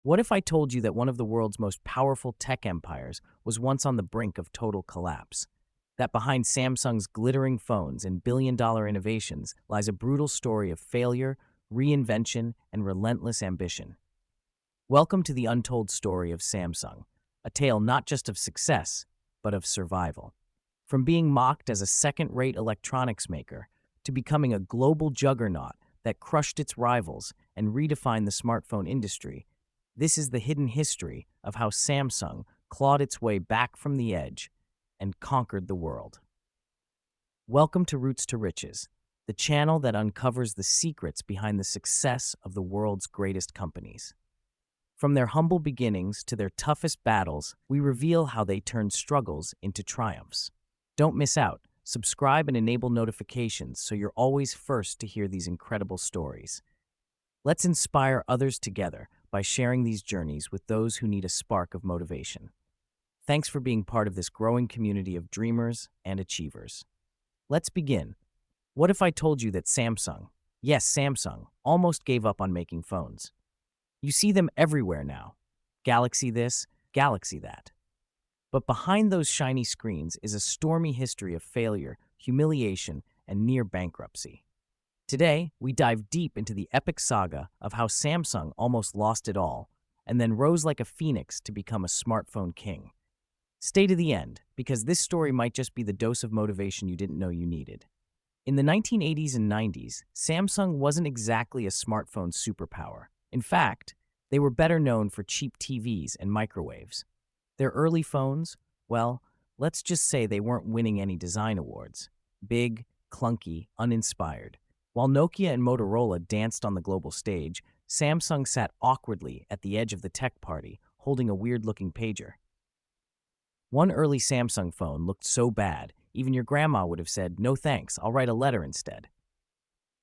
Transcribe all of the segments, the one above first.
What if I told you that one of the world's most powerful tech empires was once on the brink of total collapse? That behind Samsung's glittering phones and billion-dollar innovations lies a brutal story of failure, reinvention, and relentless ambition. Welcome to the untold story of Samsung, a tale not just of success, but of survival. From being mocked as a second-rate electronics maker to becoming a global juggernaut that crushed its rivals and redefined the smartphone industry, this is the hidden history of how Samsung clawed its way back from the edge and conquered the world. Welcome to Roots to Riches, the channel that uncovers the secrets behind the success of the world's greatest companies. From their humble beginnings to their toughest battles, we reveal how they turned struggles into triumphs. Don't miss out. Subscribe and enable notifications so you're always first to hear these incredible stories. Let's inspire others together by sharing these journeys with those who need a spark of motivation. Thanks for being part of this growing community of dreamers and achievers. Let's begin. What if I told you that Samsung, yes, Samsung, almost gave up on making phones? You see them everywhere now. Galaxy this, Galaxy that. But behind those shiny screens is a stormy history of failure, humiliation, and near bankruptcy. Today, we dive deep into the epic saga of how Samsung almost lost it all and then rose like a phoenix to become a smartphone king. Stay to the end, because this story might just be the dose of motivation you didn't know you needed. In the 1980s and 90s, Samsung wasn't exactly a smartphone superpower. In fact, they were better known for cheap TVs and microwaves. Their early phones, well, let's just say they weren't winning any design awards. Big, clunky, uninspired. While Nokia and Motorola danced on the global stage, Samsung sat awkwardly at the edge of the tech party, holding a weird-looking pager. One early Samsung phone looked so bad, even your grandma would have said, "No thanks, I'll write a letter instead."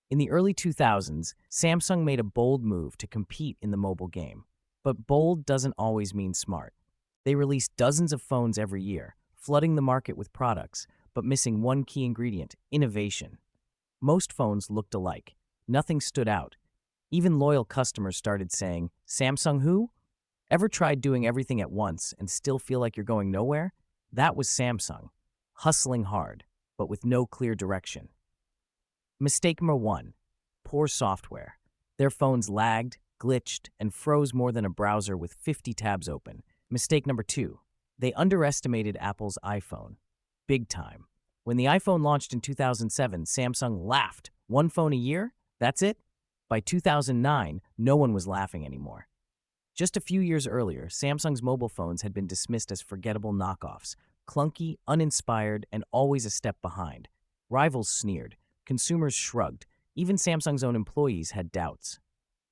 In the early 2000s, Samsung made a bold move to compete in the mobile game. But bold doesn't always mean smart. They released dozens of phones every year, flooding the market with products, but missing one key ingredient: innovation. Most phones looked alike. Nothing stood out. Even loyal customers started saying, "Samsung who?" Ever tried doing everything at once and still feel like you're going nowhere? That was Samsung, hustling hard, but with no clear direction. Mistake number one: poor software. Their phones lagged, glitched, and froze more than a browser with 50 tabs open. Mistake number two: they underestimated Apple's iPhone. Big time. When the iPhone launched in 2007, Samsung laughed. One phone a year? That's it? By 2009, no one was laughing anymore. Just a few years earlier, Samsung's mobile phones had been dismissed as forgettable knockoffs, clunky, uninspired, and always a step behind. Rivals sneered. Consumers shrugged. Even Samsung's own employees had doubts.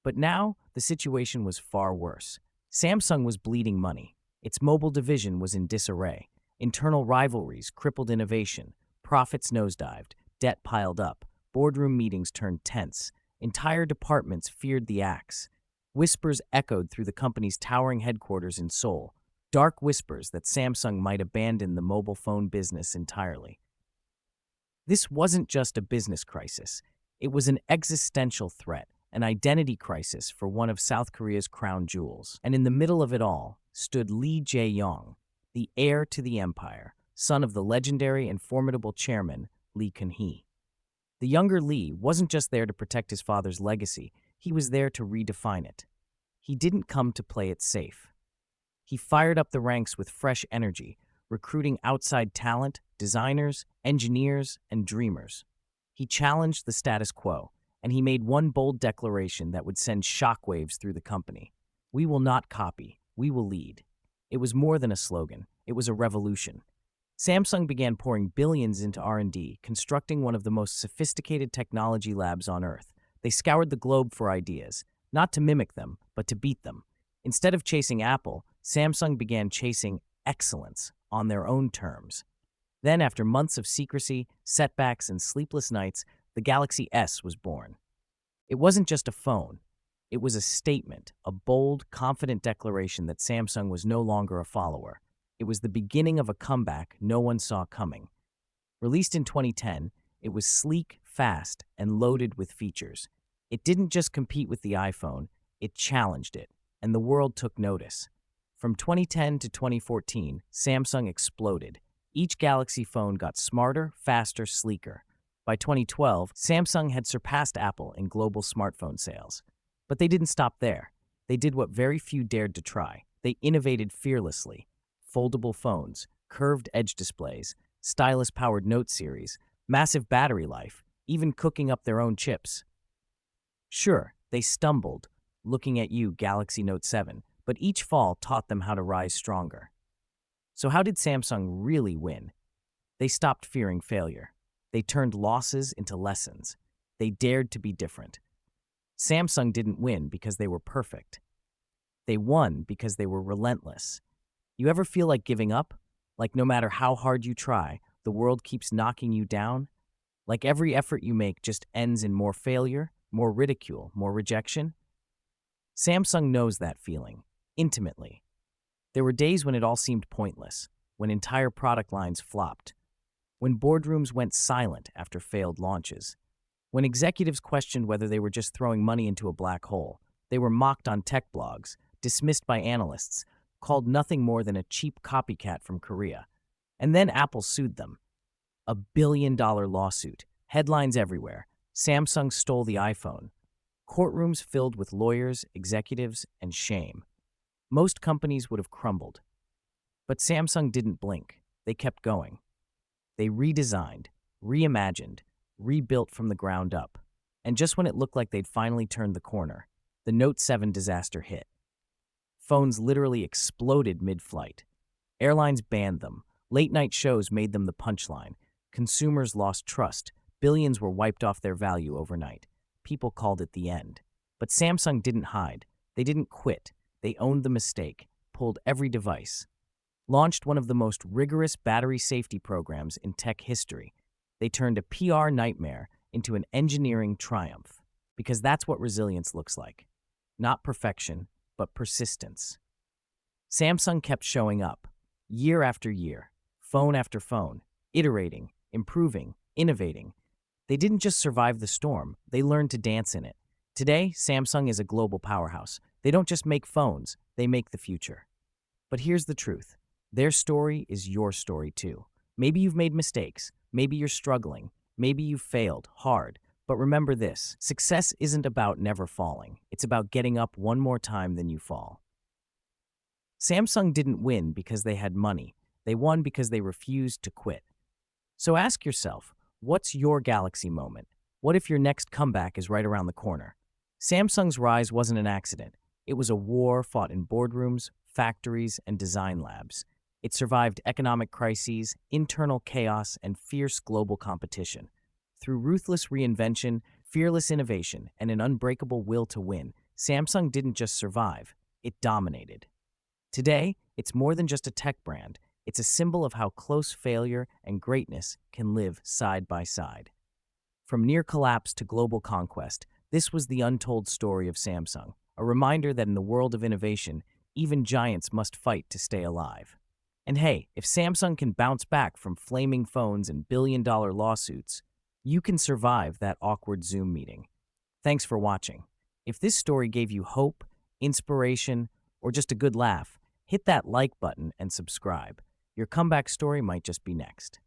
But now, the situation was far worse. Samsung was bleeding money. Its mobile division was in disarray. Internal rivalries crippled innovation. Profits nosedived. Debt piled up. Boardroom meetings turned tense. Entire departments feared the axe. Whispers echoed through the company's towering headquarters in Seoul. Dark whispers that Samsung might abandon the mobile phone business entirely. This wasn't just a business crisis. It was an existential threat, an identity crisis for one of South Korea's crown jewels. And in the middle of it all stood Lee Jae-yong, the heir to the empire, son of the legendary and formidable chairman, Lee Kun-hee. The younger Lee wasn't just there to protect his father's legacy, he was there to redefine it. He didn't come to play it safe. He fired up the ranks with fresh energy, recruiting outside talent, designers, engineers, and dreamers. He challenged the status quo, and he made one bold declaration that would send shockwaves through the company. "We will not copy, we will lead." It was more than a slogan, it was a revolution. Samsung began pouring billions into R&D, constructing one of the most sophisticated technology labs on Earth. They scoured the globe for ideas, not to mimic them, but to beat them. Instead of chasing Apple, Samsung began chasing excellence on their own terms. Then, after months of secrecy, setbacks, and sleepless nights, the Galaxy S was born. It wasn't just a phone. It was a statement, a bold, confident declaration that Samsung was no longer a follower. It was the beginning of a comeback no one saw coming. Released in 2010, it was sleek, fast, and loaded with features. It didn't just compete with the iPhone, it challenged it. and the world took notice. From 2010 to 2014, Samsung exploded. Each Galaxy phone got smarter, faster, sleeker. By 2012, Samsung had surpassed Apple in global smartphone sales. But they didn't stop there. They did what very few dared to try. They innovated fearlessly. Foldable phones, curved edge displays, stylus-powered Note series, massive battery life, even cooking up their own chips. Sure, they stumbled, looking at you, Galaxy Note 7, but each fall taught them how to rise stronger. So how did Samsung really win? They stopped fearing failure. They turned losses into lessons. They dared to be different. Samsung didn't win because they were perfect. They won because they were relentless. You ever feel like giving up? Like no matter how hard you try, the world keeps knocking you down? Like every effort you make just ends in more failure, more ridicule, more rejection? Samsung knows that feeling, intimately. There were days when it all seemed pointless, when entire product lines flopped, when boardrooms went silent after failed launches, when executives questioned whether they were just throwing money into a black hole. They were mocked on tech blogs, dismissed by analysts, called nothing more than a cheap copycat from Korea. And then Apple sued them. A billion-dollar lawsuit, headlines everywhere. Samsung stole the iPhone. Courtrooms filled with lawyers, executives, and shame. Most companies would have crumbled. But Samsung didn't blink. They kept going. They redesigned, reimagined, rebuilt from the ground up. And just when it looked like they'd finally turned the corner, the Note 7 disaster hit. Phones literally exploded mid-flight. Airlines banned them. Late-night shows made them the punchline. Consumers lost trust. Billions were wiped off their value overnight. People called it the end. But Samsung didn't hide. They didn't quit. They owned the mistake, pulled every device, launched one of the most rigorous battery safety programs in tech history. They turned a PR nightmare into an engineering triumph. Because that's what resilience looks like. Not perfection, but persistence. Samsung kept showing up, year after year, phone after phone, iterating, improving, innovating. They didn't just survive the storm, they learned to dance in it. Today, Samsung is a global powerhouse. They don't just make phones, they make the future. But here's the truth. Their story is your story too. Maybe you've made mistakes, maybe you're struggling, maybe you've failed hard. But remember this, success isn't about never falling. It's about getting up one more time than you fall. Samsung didn't win because they had money. They won because they refused to quit. So ask yourself, what's your Galaxy moment? What if your next comeback is right around the corner? Samsung's rise wasn't an accident. It was a war fought in boardrooms, factories, and design labs. It survived economic crises, internal chaos, and fierce global competition. Through ruthless reinvention, fearless innovation, and an unbreakable will to win, Samsung didn't just survive, it dominated. Today, it's more than just a tech brand. It's a symbol of how close failure and greatness can live side by side. From near collapse to global conquest, this was the untold story of Samsung, a reminder that in the world of innovation, even giants must fight to stay alive. And hey, if Samsung can bounce back from flaming phones and billion-dollar lawsuits, you can survive that awkward Zoom meeting. Thanks for watching. If this story gave you hope, inspiration, or just a good laugh, hit that like button and subscribe. Your comeback story might just be next.